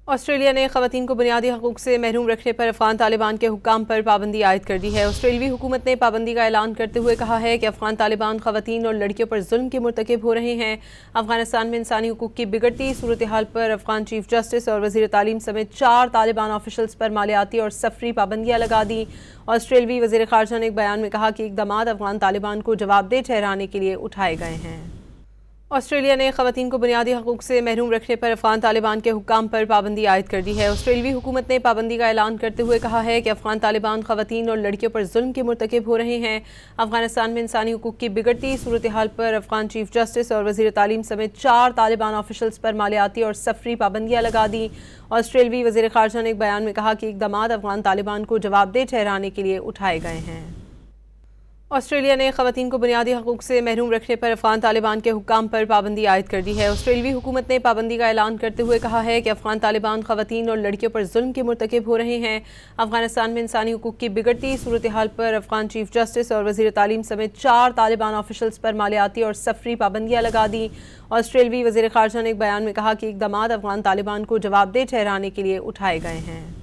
Australia ने ख़वातीन को बुनियादी हकूक़ से महरूम रखने पर अफ़गान तालिबान के हुक्काम पर पाबंदी आयद कर दी है। ऑस्ट्रेलियावी हुकूमत ने पाबंदी का ऐलान करते हुए कहा है कि अफ़गान तालिबान ख़वातीन और लड़कियों पर जुल्म के मुर्तकिब हो रहे हैं। अफ़गानिस्तान में इंसानी हकूक़ की बिगड़ती सूरत हाल पर अफ़गान चीफ जस्टिस और वज़ीर तालीम समेत 4 तालिबान ऑफिशल्स पर मालियाती और सफरी पाबंदियाँ लगा दी। ऑस्ट्रेलवी वज़ीर ख़ारजा ने एक बयान में कहा कि इक़दामात अफ़गान तालिबान को जवाबदेह ठहराने के लिए उठाए गए हैं। ऑस्ट्रेलिया ने ख़वातीन को बुनियादी हकूक़ से महरूम रखने पर अफ़गान तालिबान के हुक्काम पर पाबंदी आयद कर दी है। ऑस्ट्रेलवी हुकूमत ने पाबंदी का ऐलान करते हुए कहा है कि अफ़गान तालिबान ख़वातीन और लड़कियों पर जुल्म के मुर्तकिब हो रहे हैं। अफ़गानिस्तान में इंसानी हकूक़ की बिगड़ती सूरत हाल पर अफ़गान चीफ जस्टिस और वज़ीर तालीम समेत 4 तालिबान ऑफिशल्स पर मालियाती और सफरी पाबंदियाँ लगा दी। ऑस्ट्रेलवी वज़ीर ख़ारजा ने एक बयान में कहा कि इक़दामात अफ़गान तालिबान को जवाबदेह ठहराने के लिए उठाए गए हैं। ऑस्ट्रेलिया ने ख़वातीन को बुनियादी हकूक़ से महरूम रखने पर अफ़गान तालिबान के हुक्काम पर पाबंदी आयद कर दी है। ऑस्ट्रेलवी हुकूमत ने पाबंदी का ऐलान करते हुए कहा है कि अफ़गान तालिबान ख़वातीन और लड़कियों पर जुल्म के मुर्तकिब हो रहे हैं। अफ़गानिस्तान में इंसानी हकूक़ की बिगड़ती सूरत हाल पर अफ़गान चीफ जस्टिस और वज़ीर तालीम समेत 4 तालिबान ऑफिशल्स पर मालियाती और सफरी पाबंदियाँ लगा दी। ऑस्ट्रेलवी वज़ीर ख़ारजा ने एक बयान में कहा कि इक़दामात अफ़गान तालिबान को जवाबदेह ठहराने के लिए उठाए गए हैं।